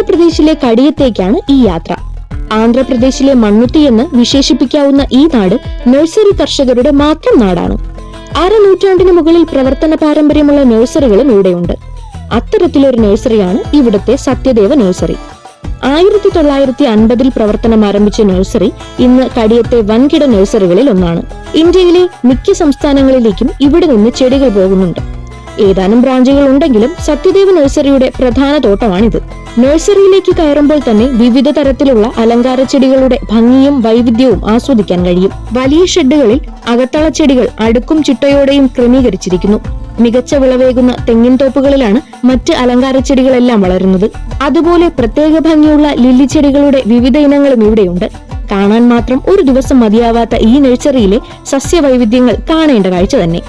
ആന്ധ്രാപ്രദേശിലെ കടിയത്തേക്കാണ് ഈ യാത്ര. ആന്ധ്രാപ്രദേശിലെ മണ്ണുത്തി എന്ന് വിശേഷിപ്പിക്കാവുന്ന ഈ നാട് നഴ്സറി കർഷകരുടെ മാത്രം നാടാണ്. അരനൂറ്റാണ്ടിന് മുകളിൽ പ്രവർത്തന പാരമ്പര്യമുള്ള നഴ്സറികളും ഇവിടെയുണ്ട്. അത്തരത്തിലൊരു നഴ്സറിയാണ് ഇവിടുത്തെ സത്യദേവ നഴ്സറി. 1950 പ്രവർത്തനം ആരംഭിച്ച നഴ്സറി ഇന്ന് കടിയത്തെ വൻകിട നഴ്സറികളിൽ ഒന്നാണ്. ഇന്ത്യയിലെ മിക്ക സംസ്ഥാനങ്ങളിലേക്കും ഇവിടെ നിന്ന് ചെടികൾ പോകുന്നുണ്ട്. ഏതാനും ബ്രാഞ്ചുകൾ ഉണ്ടെങ്കിലും സത്യദേവ നഴ്സറിയുടെ പ്രധാന തോട്ടമാണിത്. നഴ്സറിയിലേക്ക് കയറുമ്പോൾ തന്നെ വിവിധ തരത്തിലുള്ള അലങ്കാര ചെടികളുടെ ഭംഗിയും വൈവിധ്യവും ആസ്വദിക്കാൻ കഴിയും. വലിയ ഷെഡുകളിൽ അകത്തള ചെടികൾ അടുക്കും ചിട്ടയോടെയും ക്രമീകരിച്ചിരിക്കുന്നു. മികച്ച വിളവേകുന്ന തെങ്ങിൻ തോപ്പുകളിലാണ് മറ്റ് അലങ്കാര ചെടികളെല്ലാം വളരുന്നത്. അതുപോലെ പ്രത്യേക ഭംഗിയുള്ള ലില്ലി ചെടികളുടെ വിവിധ ഇനങ്ങളും ഇവിടെയുണ്ട്. കാണാൻ മാത്രം ഒരു ദിവസം മതിയാവാത്ത ഈ നഴ്സറിയിലെ സസ്യവൈവിധ്യങ്ങൾ കാണേണ്ട കാഴ്ച തന്നെ.